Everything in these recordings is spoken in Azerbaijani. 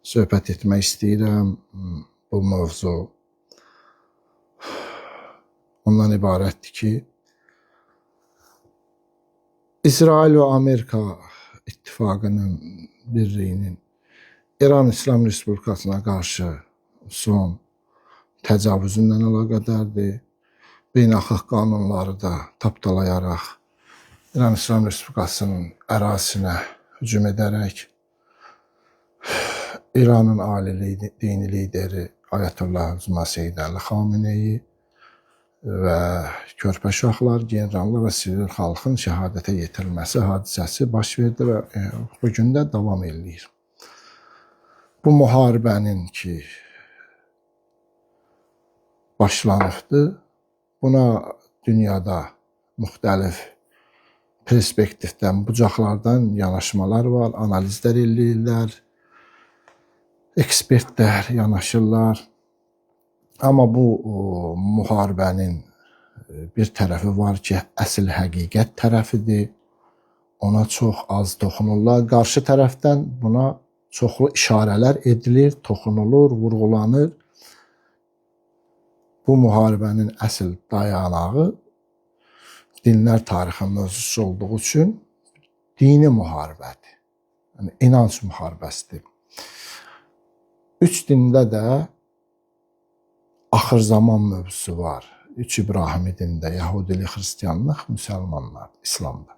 söhbət etmək istəyirəm. Bu mövzu ondan ibarətdir ki, İsrail və Amerika İttifaqının birliyinin İran İslam Respublikasına qarşı son təcavüzündən əlaqədardır. Beynəlxalq qanunları da tapdalayaraq İran İslam Respublikasının ərazisinə hücum edərək İranın ali dini lideri Ayətullah Seyyid Əli Xameneyi və körpə uşaqlar, generallar və sivil xalqın şəhadətə yetirilməsi hadisəsi baş verdi və bugün də davam edir. Bu müharibənin ki başlanıbdır, buna dünyada müxtəlif perspektivdən, bucaqlardan yanaşmalar var, analizlər eləyirlər, ekspertlər yanaşırlar. Amma bu müharibənin bir tərəfi var ki, əsl həqiqət tərəfidir. Ona çox az toxunurlar. Qarşı tərəfdən buna çoxlu işarələr edilir, toxunulur, vurğulanır. Bu müharibənin əsl dayanağı dinlər tarixi mövzusu olduğu üçün dini müharibədir. Yəni, inanc müharibəsidir. Üç dində də axır zaman mövzusu var. Üç İbrahimi dində, Yahudilik, Xristiyanlıq, müsəlmanlar, İslamda.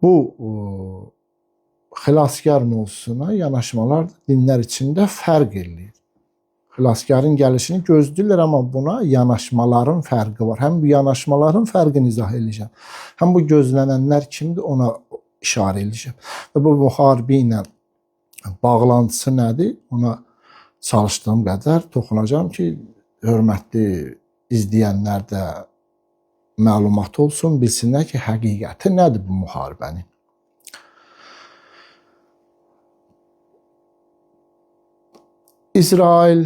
Bu xilaskar mövzusuna yanaşmalar dinlər içində fərq edir. Xilaskarın gəlişini gözləyirlər, amma buna yanaşmaların fərqi var. Həm bu yanaşmaların fərqini izah edəcəm, həm bu gözlənənlər kimdir ona işarə edəcəm. Və bu müharibə ilə bağlantısı nədir? Ona çalışdığım qədər toxunacağım ki, hörmətli izləyənlər də məlumat olsun, bilsinlər ki, həqiqəti nədir bu müharibənin. İsrail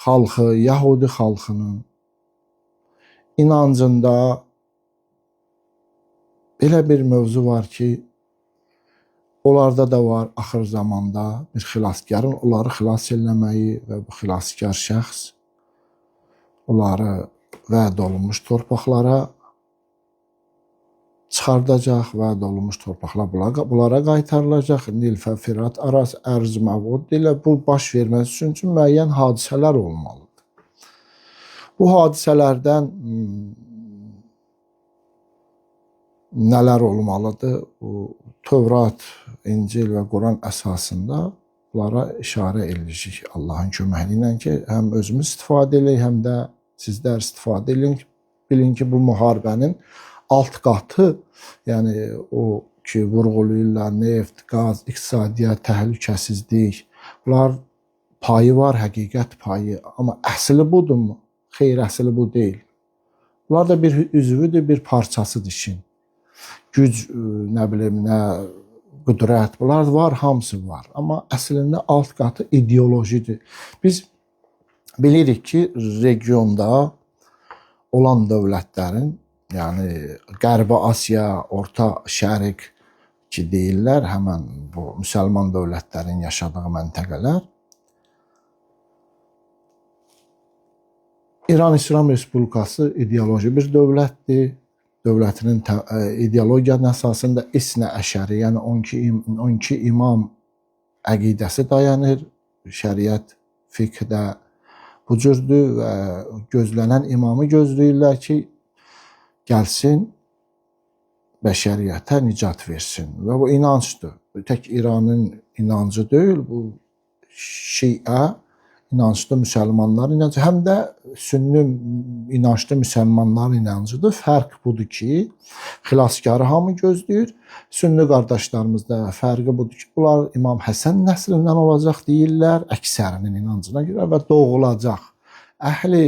xalqı, Yahudi xalqının inancında belə bir mövzu var ki, onlarda da var axır zamanda bir xilaskarın onları xilas eləməyi və bu xilaskar şəxs onları vəd olunmuş torpaqlara çıxardacaq, vəd olunmuş torpaqlar bunlara qaytarılacaq. Nil-Fə Firat arası ərz məvud ilə bu baş verməsi üçün müəyyən hadisələr olmalıdır. Bu hadisələrdən nələr olmalıdır? Tövrat, İncil və Quran əsasında bunlara işarə edirik Allahın köməyi ilə ki, həm özümüz istifadə edək, həm də sizlər istifadə edin. Bilin ki, bu müharibənin alt qatı, yəni o ki, vurğulayırlar, neft, qaz, iqtisadiyyat, təhlükəsizlik, bunlar payı var, həqiqət payı. Amma əsli budurmu? Xeyr, əsli bu deyil. Bunlar da bir üzvüdür, bir parçasıdır işin. Güc, nə bilim, nə qüdrət, bunlar var, hamısı var. Amma əslində alt qatı ideolojidir. Biz bilirik ki, regionda olan dövlətlərin, yəni Qərbi Asiya, Orta Şərq ki deyirlər, həmən bu müsəlman dövlətlərin yaşadığı məntəqələr, İran İslam Respublikası ideoloji bir dövlətdir. Dövlətinin ideologiyanın əsasında İsnə Əşəri, yəni 12 imam əqidəsi dayanır. Şəriət fiqhdə bu cürdür və gözlənən imamı gözləyirlər ki, gəlsin, bəşəriyyətə nicat versin. Və bu inancdır. Tək İranın inancı deyil, bu Şiə inanclı müsəlmanlar inancı, həm də sünni inanclı müsəlmanlar inancıdır. Fərq budur ki, xilaskarı hamı gözləyir. Sünni qardaşlarımızda fərqi budur ki, bunlar İmam Həsən nəslindən olacaq deyirlər, əksərinin inancına görə və doğulacaq. Əhli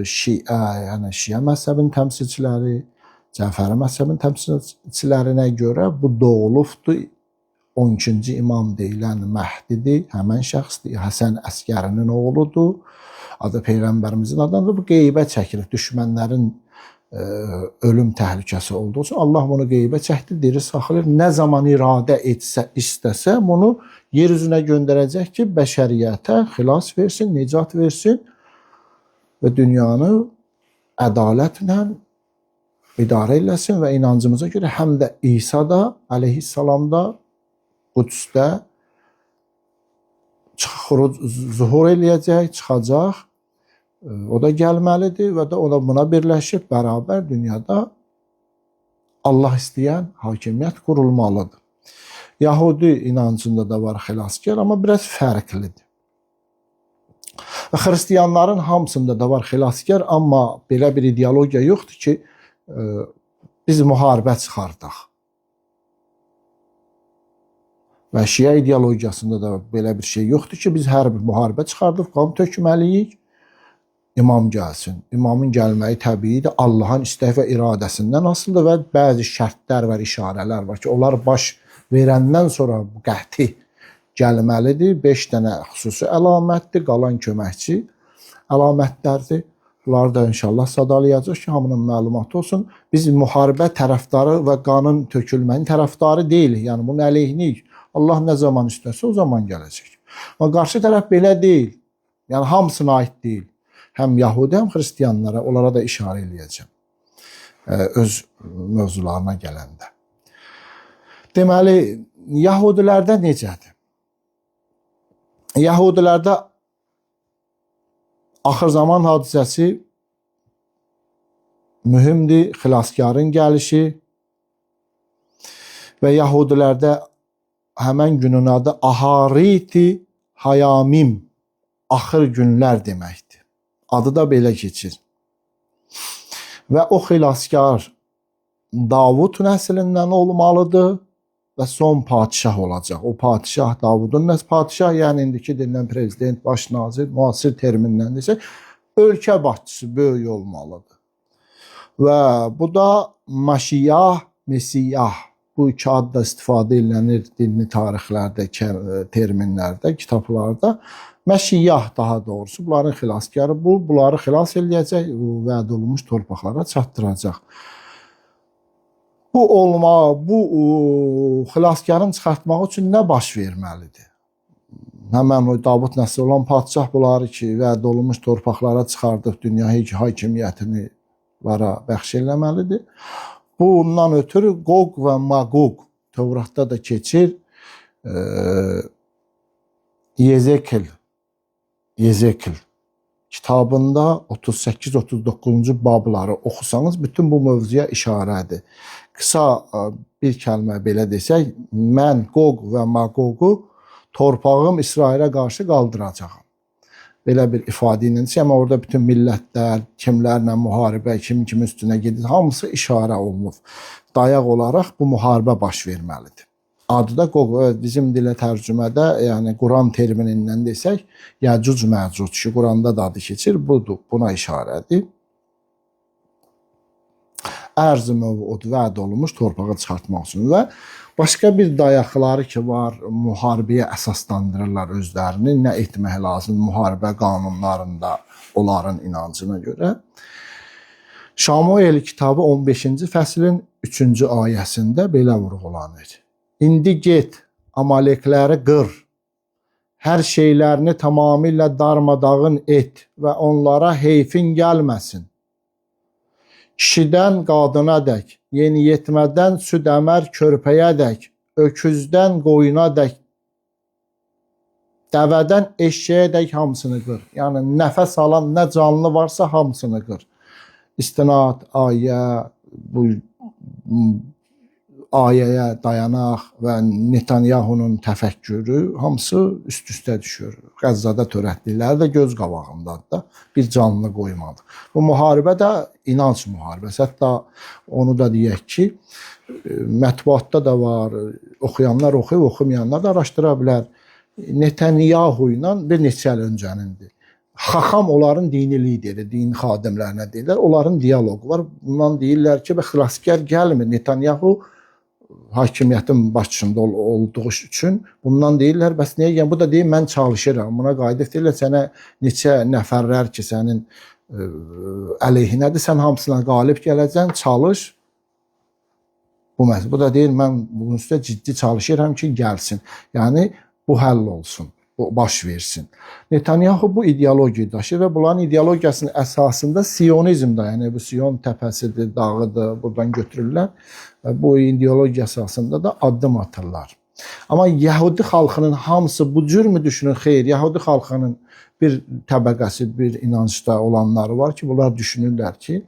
Şiə, yəni Şiə məzhəbinin təmsilçiləri, Cəfəri məzhəbinin təmsilçilərinə görə bu doğulubdur. 12-ci imam deyilən Məhdidir, həmən şəxsdir, Həsən Əskərinin oğludur, adı Peyğəmbərimizin adındadır. Bu qeybə çəkilir, düşmənlərin ölüm təhlükəsi olduğu üçün Allah bunu qeybə çəkdi, diri saxlayır. Nə zaman iradə etsə, istəsə bunu yer üzünə göndərəcək ki, bəşəriyyətə xilas versin, nicat versin və dünyanı ədalətlə idarə eləsin və inancımıza görə həm də İsa da əleyhissalam da Qudüsdə zuhur eləyəcək, çıxacaq. O da gəlməlidir və də o da buna birləşib bərabər dünyada Allah istəyən hakimiyyət qurulmalıdır. Yahudi inancında da var xilaskar, amma biraz fərqlidir. Və xristiyanların hamısında da var xilaskar, amma belə bir ideologiya yoxdur ki, biz müharibə çıxardaq. Və Şiə ideologiyasında da belə bir şey yoxdur ki, biz hər bir müharibə çıxardıq, qan tökməliyik. İmam gəlsin. İmamın gəlməyi təbiidir. Allahın istək və iradəsindən asılıdır və bəzi şərtlər və işarələr var ki, onlar baş verəndən sonra qəti gəlməlidir. 5 dənə xüsusi əlamətdir, qalan köməkçi əlamətlərdir. Bunları da inşallah sadalayacaq ki, hamının məlumatı olsun. Biz müharibə tərəfdarı və qanın tökülmənin tərəfdarı deyilik. Yəni bunun əleyhiniyik. Allah nə zaman istəsə o zaman gələcək. Amma qarşı tərəf belə deyil. Yəni hamısına aid deyil. Həm Yahudi, həm xristiyanlara, onlara da işarə eləyəcəm. Öz mövzularına gələndə. Deməli, Yahudilərdə necədir? Yahudilərdə axır zaman hadisəsi mühümdir, xilaskarın gəlişi və Yahudilərdə həmən günün adı Ahariti Hayamim, axır günlər deməkdir. Adı da belə keçir. Və o xilaskar Davud nəslindən olmalıdır və son padişah olacaq. O padişah Davudun padişah, yəni indiki dillə prezident, baş nazir, müasir termindən desək, ölkə başçısı böyük olmalıdır. Və bu da Maşiyah, Mesiyah, bu iki adda istifadə edilir dini tarixlərdə, terminlərdə, kitablarda. Məşiyah daha doğrusu, bunların xilaskarı bu, bunları xilas eləyəcək, vəd olunmuş torpaqlara çatdıracaq. Bu xilaskarın çıxartmaq üçün nə baş verməlidir? Həmən o Davud nəsli olan padişah bunları ki, vəd olunmuş torpaqlara çıxardıb dünya hakimiyyətini bəxş eləməlidir. Bundan ötürü Qoq və Maqoq Tövratda da keçir. Yezekil kitabında 38-39-cu babları oxusanız bütün bu mövzuya işarədir. Qısa bir kəlmə belə desək, mən Qoq və Maqoqu torpağım İsrailə qarşı qaldıracağam. Belə bir ifadə ilə desə, amma orada bütün millətlər, kimlərlə müharibə, kim üstünə gedir, hamısı işarə olunur. Dayaq olaraq bu müharibə baş verməlidir. Adı da Qoq, bizim dilə tərcümədə, yəni Quran terminindən desək, Yəcuc Məcuc ki, Quranda da adı keçir, budur, buna işarədir. Ərz-i məvud vəd olunmuş torpağa çıxartmaq üçün və başqa bir dayaqları ki var, müharibəyə əsaslandırırlar özlərini, nə etmək lazım müharibə qanunlarında onların inancına görə. Şamuel kitabı 15-ci fəslin 3-cü ayəsində belə vurğulanır. İndi get, Amalekləri qır, hər şeylərini tamamilə darmadağın et və onlara heyfin gəlməsin. Kişidən qadına dək, yeniyetmədən süd əmər körpəyə dək, öküzdən qoyuna dək, dəvədən eşeğə dək hamısını qır. Yəni nəfəs alan nə canlı varsa hamısını qır. İstinad, ayə, bu ayəyə dayanaq və Netanyahunun təfəkkürü hamısı üst-üstə düşür. Qəzzada törətdikləri də göz qabağındadır da, bir canlı qoymadı. Bu müharibə də inanc müharibəsi. Hətta onu da deyək ki, mətbuatda da var, oxuyanlar oxuyub, oxumayanlar da araşdıra bilər. Netanyahu ilə bir neçə il öncənindir. Xaxam onların dini lideri, din xadimlərinə deyirlər. Onların diyaloqu var. Bundan deyirlər ki, xilaskar gəlmir. Netanyahu hakimiyyətin başçısında olduğu üçün bundan deyirlər, bəs niyə? Yəni, bu da deyir, mən çalışıram. Buna qayıdıb deyirlər, sənə neçə nəfərlər ki, sənin əleyhinədir, sən hamısına qalib gələcəksən, çalış. Bu da deyir, mən bunun üstə ciddi çalışıram ki, gəlsin. Yəni, bu həll olsun, bu baş versin. Netanyahu bu ideologiya daşıyır və bunların ideologiyasının əsasında Siyonizmdir. Yəni, bu Siyon təpəsidir, dağıdır, buradan götürürlər. Bu ideologiya əsasında da addım atırlar. Amma Yəhudi xalqının hamısı bu cür mü düşünür? Xeyr, Yəhudi xalqının bir təbəqəsi, bir inancda olanları var ki, bunlar düşünürlər ki,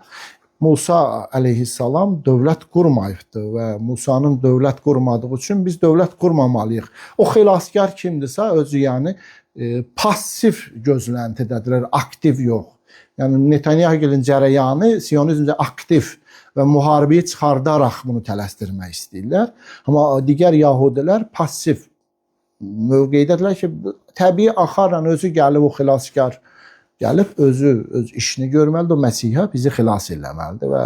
Musa əleyhissalam dövlət qurmayıbdır və Musanın dövlət qurmadığı üçün biz dövlət qurmamalıyıq. O xilaskar kimdirsə, özü yəni passiv gözləntidədirlər, aktiv yox. Yəni Netanyahu-nun cərəyanı Siyonizmdə aktiv və müharibəyə çıxardaraq bunu tələsdirmək istəyirlər. Amma digər Yahudilər passiv mövqeydədirlər ki, təbii axarla özü gəlib o xilaskar gəlib öz işini görməlidir, o Məsihə bizi xilas eləməlidir və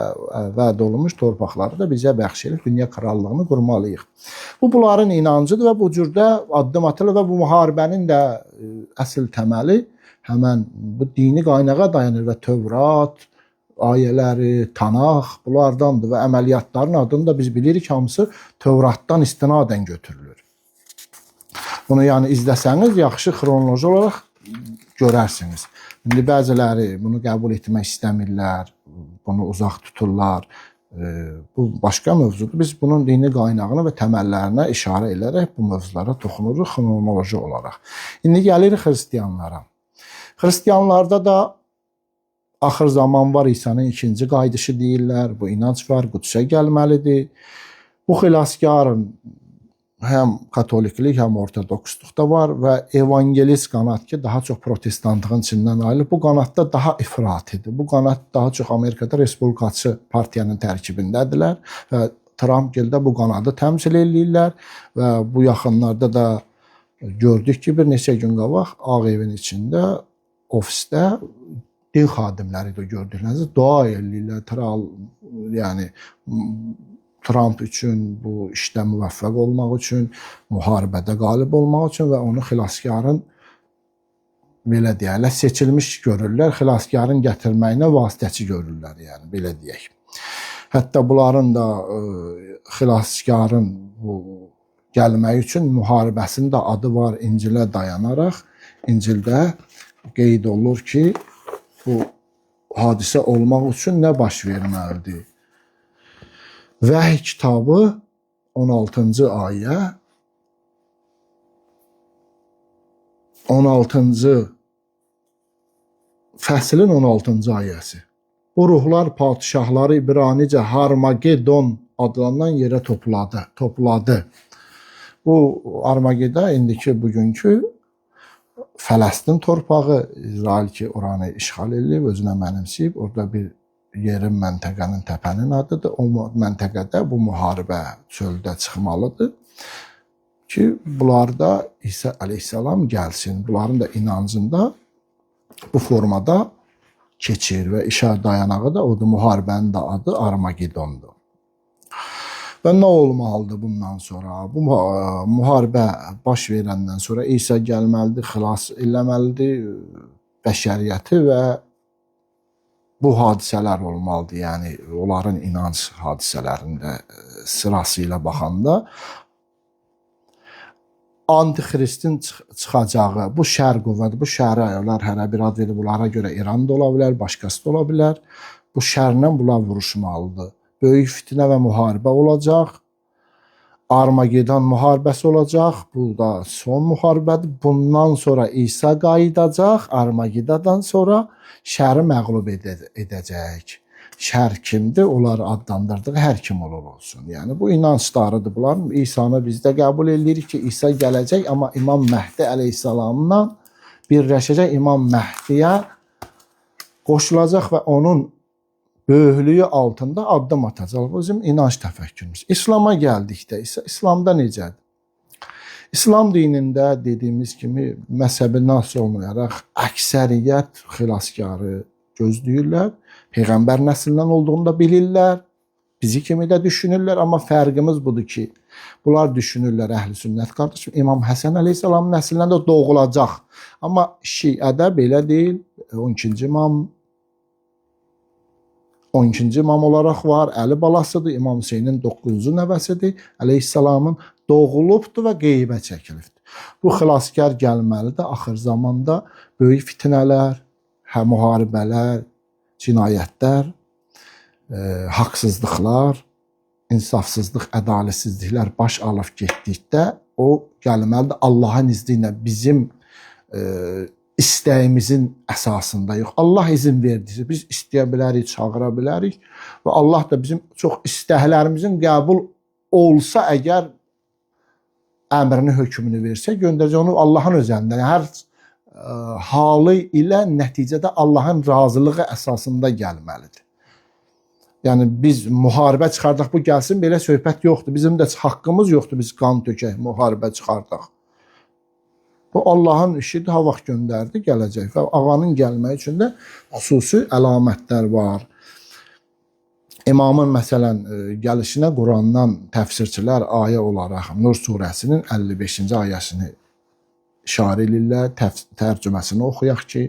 vəd olunmuş torpaqları da bizə bəxş edib dünya krallığını qurmalıyıq. Bunların inancıdır və bu cürdə addım atılır və bu müharibənin də əsl təməli həmən bu dini qaynağa dayanır və Tövrat, ayələri, Tanaq bunlardandır və əməliyyatların adını da biz bilirik hamısı Tövratdan istinadən götürülür. Bunu yəni izləsəniz yaxşı xronoloji olaraq görərsiniz. İndi bəziləri bunu qəbul etmək istəmirlər, bunu uzaq tuturlar. Bu başqa mövzudur. Biz bunun dini qaynağına və təməllərinə işarə edərək bu mövzulara toxunuruq xronoloji olaraq. İndi gəlirik xristianlara. Xristianlarda da axır zaman var, İsa'nın ikinci qayıdışı deyirlər. Bu inanc var, Qüdsə gəlməlidir. Bu xilaskarın həm katoliklik, həm ortodoksluqda var və evangelist qanat ki, daha çox protestantlığın içindən ayrılıb. Bu qanatda daha ifratidir. Bu qanat daha çox Amerikada respublikaçı partiyanın tərkibindədirlər və Trump gəldə bu qanadı təmsil edirlər və bu yaxınlarda da gördük ki, bir neçə gün qabaq Ağ Evin içində, ofisdə din xadimləri də gördüklərinizdə dua edirlər. Yəni Trump üçün, bu işdə müvəffəq olmaq üçün, müharibədə qalib olmaq üçün və onu xilaskarın belə deyərlər, seçilmiş görürlər, xilaskarın gətirməyinə vasitəçi görürlər, yəni belə deyək. Hətta bunların da xilaskarın bu gəlməyi üçün müharibəsinin də adı var İncilə dayanaraq. İncildə qeyd olunur ki, bu hadisə olmaq üçün nə baş verməlidir? Vəhy kitabı 16-cı ayə 16-cı fəslin 16-cı ayəsi. Bu ruhlar padişahları İbranicə Harmagedon adlanan yerə topladı. Bu Armageda indiki bugünkü Fələstin torpağı, İsrail ki oranı işğal edib, özünə mənimsəyib, orada bir yerin, məntəqənin, təpənin adıdır. O məntəqədə bu müharibə çöldə çıxmalıdır ki, bunlar da İsa əleyhissalam gəlsin. Bunların da inancında bu formada keçir və işə dayanağı da odur, müharibənin də adı Armagedondur. Və nə olmalıdır bundan sonra? Bu müharibə baş verəndən sonra İsa gəlməlidir, xilas eləməlidir bəşəriyyəti və bu hadisələr olmalıdır, yəni onların inanc hadisələrində sırasıyla baxanda Antixristin çıxacağı, bu şər qüvvədir, bu şərə hərə bir ad verib, bunlara görə İran da ola bilər, başqası da ola bilər. Bu şərlə bunlar vuruşmalıdır. Böyük fitnə və müharibə olacaq. Armagedon müharibəsi olacaq. Bu da son müharibədir. Bundan sonra İsa qayıdacaq. Armagedadan sonra şəri məğlub edəcək. Şər kimdir? Onlar adlandırdığı hər kim olsun. Yəni bu inanclarıdır bunlar. İsa'nı biz də qəbul edirik ki, İsa gələcək, amma İmam Məhdi əleyhissalamla birləşəcək. İmam Məhdiyə qoşulacaq və onun böyüklüyü altında addım atacaq. Bu bizim inanc təfəkkürümüz. İslam'a gəldikdə isə İslamda necədir? İslam dinində dediyimiz kimi məzhəbi nas olmayaraq əksəriyyət xilaskarı gözləyirlər. Peyğəmbər nəslindən olduğunu da bilirlər. Bizi kimi də düşünürlər, amma fərqimiz budur ki, bunlar düşünürlər əhl-i sünnət qardaşım. İmam Həsən əleyhissalamın nəslindən də doğulacaq. Amma Şiədə belə deyil. 12-ci imam 12-ci imam olaraq var, Əli balasıdır, İmam Hüseynin 9-cu nəvəsidir, əleyhissalamın doğulubdur və qeybə çəkilibdir. Bu xilaskar gəlməlidir. Axır zamanda böyük fitnələr, müharibələr, cinayətlər, haqsızlıqlar, insafsızlıq, ədalətsizliklər baş alıb getdikdə o gəlməlidir Allahın izni ilə bizim istəyimizin əsasında yox. Allah izin verdiysə biz istəyə bilərik, çağıra bilərik və Allah da bizim çox istəklərimizin qəbul olsa əgər əmrini, hökmünü versə göndərəcək onu Allahın özəndə. Yəni, hər halı ilə nəticədə Allahın razılığı əsasında gəlməlidir. Yəni biz müharibə çıxardaq, bu gəlsin, belə söhbət yoxdur. Bizim də haqqımız yoxdur, biz qan tökək, müharibə çıxardaq. Bu Allahın işidir, ha vaxt göndərdi, gələcək və ağanın gəlməyi üçün də xüsusi əlamətlər var. İmamın məsələn gəlişinə Qurandan təfsirçilər ayə olaraq Nur surəsinin 55-ci ayəsini işarə edirlər, tərcüməsini oxuyaq ki,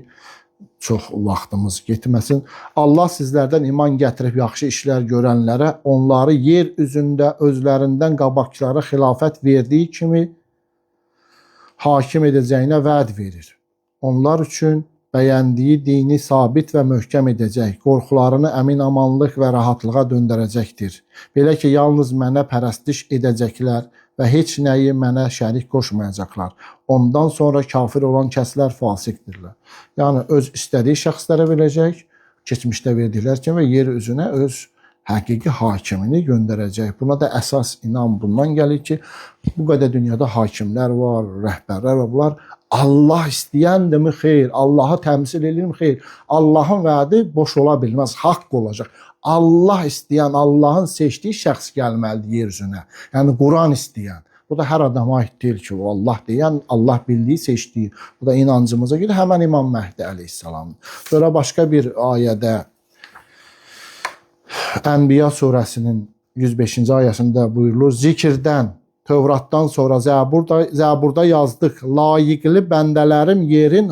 çox vaxtımız getməsin. Allah sizlərdən iman gətirib yaxşı işlər görənlərə onları yer üzündə özlərindən qabaqçılara xilafət verdiyi kimi hakim edəcəyinə vəd verir. Onlar üçün bəyəndiyi dini sabit və möhkəm edəcək, qorxularını əmin-amanlıq və rahatlığa döndərəcəkdir. Belə ki, yalnız mənə pərəstiş edəcəklər və heç nəyi mənə şərik qoşmayacaqlar. Ondan sonra kafir olan kəslər fasiqdirlər. Yəni, öz istədiyi şəxslərə verəcək, keçmişdə verdiklər kimi və yer üzünə öz həqiqi hakimini göndərəcək. Buna da əsas inan bundan gəlir ki, bu qədər dünyada hakimlər var, rəhbərlər var. Bunlar Allah istəyəndirmi? Xeyr. Allahı təmsil edirmi? Xeyr. Allahın vədi boş ola bilməz, haqq olacaq. Allah istəyən, Allahın seçdiyi şəxs gəlməlidir yer üzünə. Yəni, Quran istəyən. Bu da hər adama aid deyil ki, o Allah deyən, Allah bildiyi, seçdiyi. Bu da inancımıza görə həmən İmam Məhdi əleyhissalamdır. Sonra başqa bir ayədə Ənbiya surəsinin 105-ci ayəsində buyurulur, zikirdən, Tövratdan sonra Zəburda yazdıq, layiqli bəndələrim yerin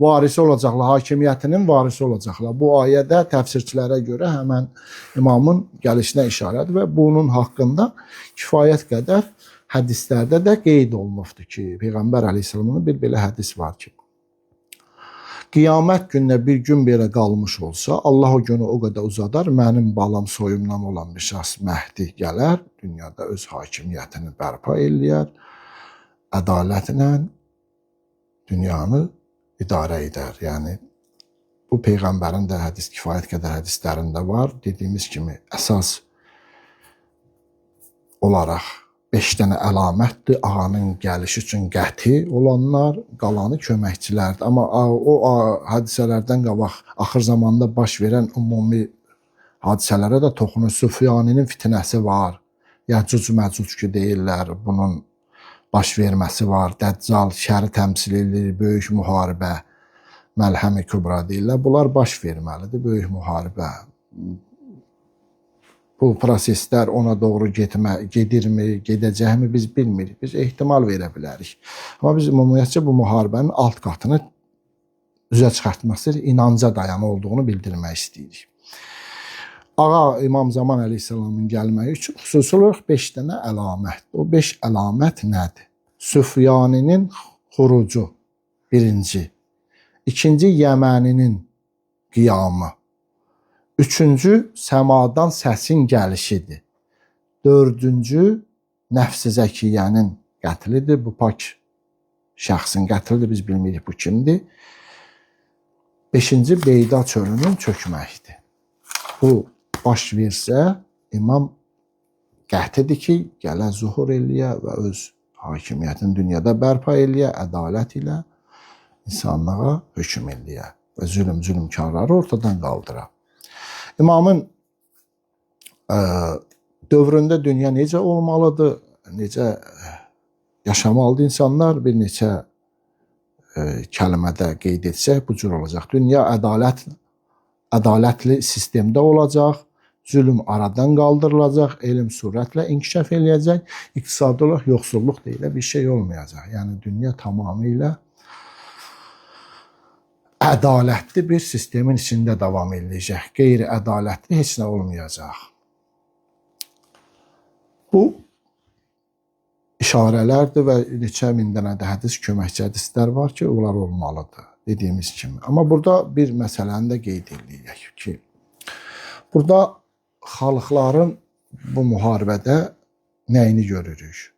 varisi olacaqlar, hakimiyyətinin varisi olacaqlar. Bu ayədə təfsirçilərə görə həmən imamın gəlişinə işarədir və bunun haqqında kifayət qədər hədislərdə də qeyd olunubdur ki, Peyğəmbər əleyhissalamın bir belə hədis var ki, qiyamət gününə bir gün belə qalmış olsa, Allah o günü o qədər uzadar, mənim balam soyumdan olan bir şəxs Məhdi gələr, dünyada öz hakimiyyətini bərpa eləyər, ədalətlə dünyanı idarə edər. Yəni, bu Peyğəmbərin də kifayət qədər hədislərində var. Dediyimiz kimi, əsas olaraq 5 dənə əlamətdir. Ağanın gəlişi üçün qəti olanlar, qalanı köməkçilərdir. Amma o hadisələrdən qabaq, axır zamanda baş verən ümumi hadisələrə də toxunur. Süfyaninin fitnəsi var. Yəcuc-məcuc ki deyirlər, bunun baş verməsi var. Dəccal şəri təmsil edir, böyük müharibə, Məlhəm-i Kübra deyirlər. Bunlar baş verməlidir, böyük müharibə. Bu proseslər ona doğru gedirmi, gedəcəkmi biz bilmirik. Biz ehtimal verə bilərik. Amma biz ümumiyyətcə bu müharibənin alt qatını üzə çıxartması inanca dayanı olduğunu bildirmək istəyirik. Ağa İmam Zaman əleyhissalamın gəlməyi üçün xüsusi olaraq 5 dənə əlamətdir. O 5 əlamət nədir? Süfyaninin xurucu, birinci. İkinci, Yəməninin qiyamı. Üçüncü, səmadan səsin gəlişidir. Dördüncü, nəfs-i zəkiyyənin qətlidir. Bu pak şəxsin qətlidir, biz bilmirik bu kimdir. Beşinci, Beyda çölünün çökməyidir. Bu baş versə, imam qəhtidir ki, gələ zuhur eləyə və öz hakimiyyətini dünyada bərpa eləyə, ədalət ilə insanlığa hökm eləyə və zülmkarları ortadan qaldıra. İmamın dövründə dünya necə olmalıdır, necə yaşamalıdır insanlar, bir neçə kəlmədə qeyd etsək bu cür olacaq. Dünya ədalətli sistemdə olacaq, zülm aradan qaldırılacaq, elm sürətlə inkişaf eləyəcək, iqtisadi olaraq yoxsulluq deyilə bir şey olmayacaq. Yəni dünya tamamilə ədalətli bir sistemin içində davam edəcək. Qeyri-ədalətli heç nə olmayacaq. Bu işarələrdir və neçə min dənə də hədis, köməkçi hədislər var ki, onlar olmalıdır, dediyimiz kimi. Amma burada bir məsələni də qeyd edək ki, burada xalqların bu müharibədə nəyini görürük?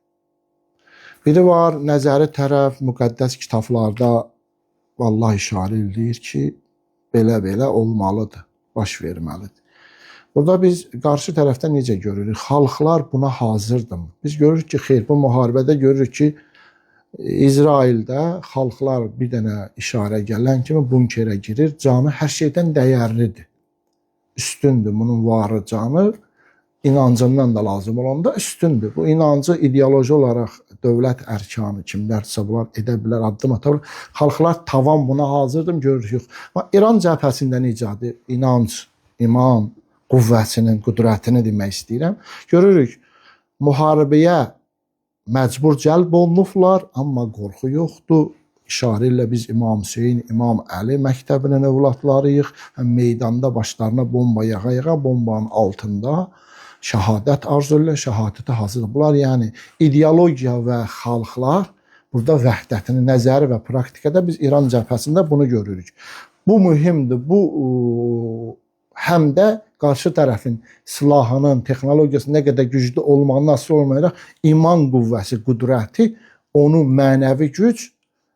Biri var, nəzəri tərəf müqəddəs kitablarda vallahi işarə edir ki, belə-belə olmalıdır, baş verməlidir. Burada biz qarşı tərəfdən necə görürük? Xalqlar buna hazırdır. Biz görürük ki, xeyr, bu müharibədə görürük ki, İsraildə xalqlar bir dənə işarə gələn kimi bunkerə girir. Canı hər şeydən dəyərlidir. Üstündür bunun varı canı. İnancından da lazım olanda üstündür. Bu inancı ideoloji olaraq dövlət ərkanı kimlərsə bunlar edə bilər, addım ata bilər. Xalqlar tavan buna hazırdır, görürük. Amma İran cəbhəsində necədir? İnanc, iman qüvvəsinin, qüdrətini demək istəyirəm. Görürük, müharibəyə məcbur cəlb olunublar, amma qorxu yoxdur. İşarə ilə biz İmam Hüseyin, İmam Əli məktəbinin övladlarıyıq. Meydanda başlarına bomba yağa-yağa, bombanın altında şəhadət arzu ilə, şəhadətə hazırdır. Bunlar yəni ideologiya və xalqlar burada vəhdətini, nəzəri və praktikada biz İran cəbhəsində bunu görürük. Bu mühümdür. Bu həm də qarşı tərəfin silahının, texnologiyası nə qədər güclü olmağından asılı olmayaraq iman qüvvəsi, qüdrəti, onun mənəvi güc,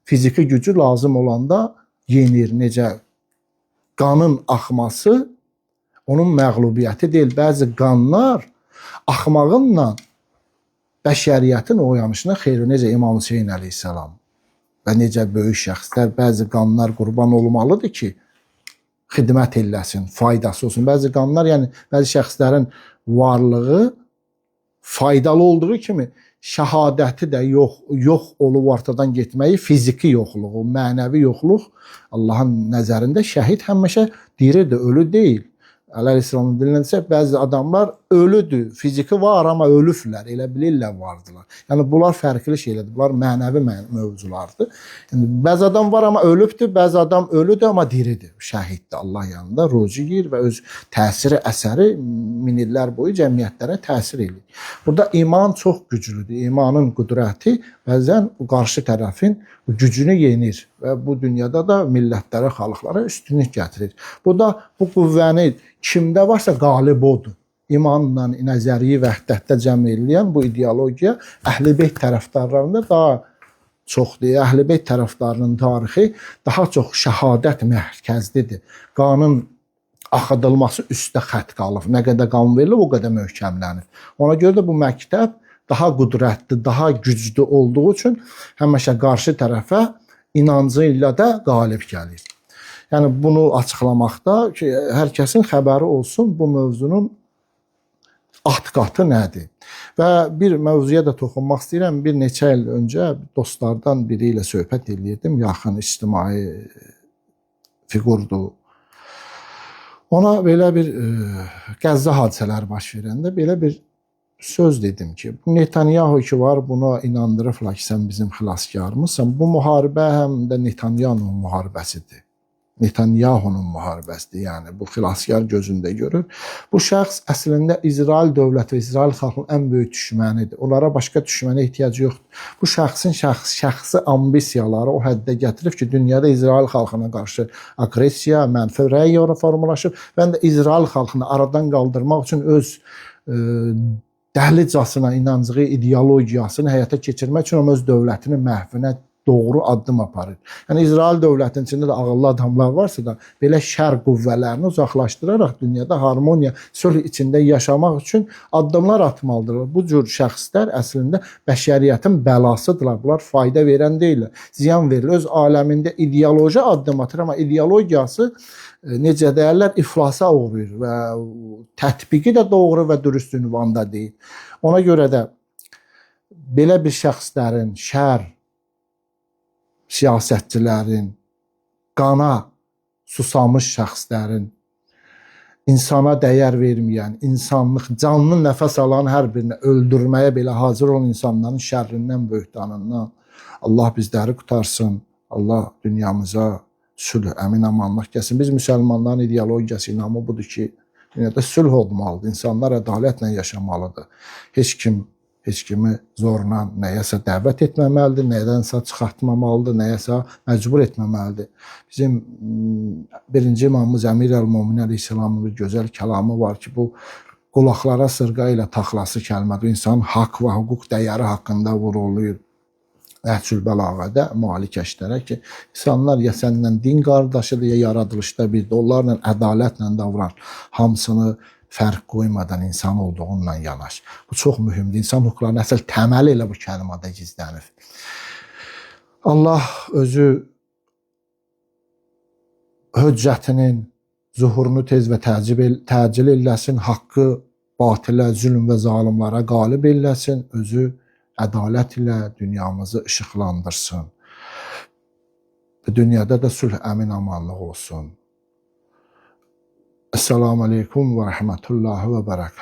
fiziki gücü lazım olanda yenir. Necə qanın axması onun məğlubiyyəti deyil. Bəzi qanlar axmağınla bəşəriyyətin oyanışına xeyri. Necə İmam Hüseyin əleyhissalam və necə böyük şəxslər, bəzi qanlar qurban olmalıdır ki, xidmət eləsin, faydası olsun. Bəzi qanlar, yəni bəzi şəxslərin varlığı faydalı olduğu kimi şəhadəti də yox olub ortadan getməyi, fiziki yoxluğu, mənəvi yoxluq Allahın nəzərində şəhid həmişə diridir, ölü deyil. Əleyhissalamın dilindən desək, bəzi adamlar ölüdür, fiziki var, amma ölüblər, elə bilirlər vardılar. Yəni bunlar fərqli şeylərdir, bunlar mənəvi mövzulardır. Yəni, bəzi adam var, amma ölübdür, bəzi adam ölüdür, amma diridir, şəhiddir Allah yanında, rucu yiyir və öz təsiri, əsəri min illər boyu cəmiyyətlərə təsir edir. Burada iman çox güclüdür, imanın qüdrəti bəzən qarşı tərəfin gücünü yenir və bu dünyada da millətlərə, xalqlara üstünlük gətirir. Bu da bu qüvvəni kimdə varsa qalib odur. İmanla nəzəriyi vəhdətdə cəm eləyən bu ideologiya Əhl-i-Beyt tərəfdarlarında daha çoxdur. Əhl-i-Beyt tərəfdarının tarixi daha çox şəhadət mərkəzlidir. Qanın axıdılması üstə xətt qalıb. Nə qədər qan verilib, o qədər möhkəmlənir. Ona görə də bu məktəb daha qüdrətli, daha güclü olduğu üçün həmişə qarşı tərəfə inancı ilə də qalib gəlir. Yəni bunu açıqlamaqda ki, hər kəsin xəbəri olsun bu mövzunun alt-qatı nədir? Və bir mövzuya da toxunmaq istəyirəm. Bir neçə il öncə dostlardan biri ilə söhbət edirdim. Yaxın ictimai fiqurdur. Ona belə bir Qəzza hadisələri baş verəndə belə bir söz dedim ki, bu Netanyahu ki var, buna inandırıblar ki, sən bizim xilaskarımızsan. Bu müharibə həm də Netanyahu'nun müharibəsidir. Netanyahu'nun müharibəsidir. Yəni bu xilaskar gözündə görür. Bu şəxs əslində İsrail dövləti və İsrail xalqının ən böyük düşmənidir. Onlara başqa düşmənə ehtiyacı yoxdur. Bu şəxsin şəxsi ambisiyaları o həddə gətirib ki, dünyada İsrail xalqına qarşı aqressiya, mənfi rəy formalaşıb və də İsrail xalqını aradan qaldırmaq üçün öz dəhlicasına inandığı ideologiyasını həyata keçirmək üçün öz dövlətinin məhvinə doğru addım aparır. Yəni İsrail dövlətinin içində də ağıllı adamlar varsa da belə şər qüvvələrini uzaqlaşdıraraq dünyada harmoniya, sülh içində yaşamaq üçün addımlar atmalıdırlar. Bu cür şəxslər əslində bəşəriyyətin bəlasıdırlar. Bunlar fayda verən deyirlər. Ziyan verir. Öz aləmində ideoloji addım atır, amma ideologiyası necə deyərlər, iflasa uğrayır və tətbiqi də doğru və dürüst ünvanda deyil. Ona görə də belə bir şəxslərin, şər siyasətçilərin, qana susamış şəxslərin, insana dəyər verməyən, insanlıq, canlı nəfəs alan hər birini öldürməyə belə hazır olan insanların şərrindən, böhtanından Allah bizləri qutarsın. Allah dünyamıza sülh, əmin-amanlıq gəlsin. Biz müsəlmanların ideologiyası, inamı budur ki, dünyada sülh olmalıdır. İnsanlar ədalətlə yaşamalıdır. Heç kimi zorla nəyəsə dəvət etməməlidir, nədənsə çıxartmamalıdır, nəyəsə məcbur etməməlidir. Bizim birinci imamımız Əmir əl-Möminin əleyhissalamın bir gözəl kəlamı var ki, bu qulaqlara sırğa ilə taxlası kəlmədir. İnsanın haqq və hüquq dəyəri haqqında vurulur. Nəhcül Bəlağədə Malik Əştərə ki, insanlar ya səndən din qardaşıdır, ya yaradılışda birdir. Onlarla ədalətlə davran. Hamısını fərq qoymadan insan olduğunla yanaş. Bu çox mühümdür. İnsan hüquqlarının əsl təməli elə bu kəlimada gizlənir. Allah özü höccətinin zuhurunu tez və təcil eləsin, haqqı batilə, zülm və zalimlara qalib eləsin, özü ədalət ilə dünyamızı işıqlandırsın. Dünyada da sülh, əmin-amanlıq olsun. Esselamu aleykum və rəhmətullahi və bərəkatuhu.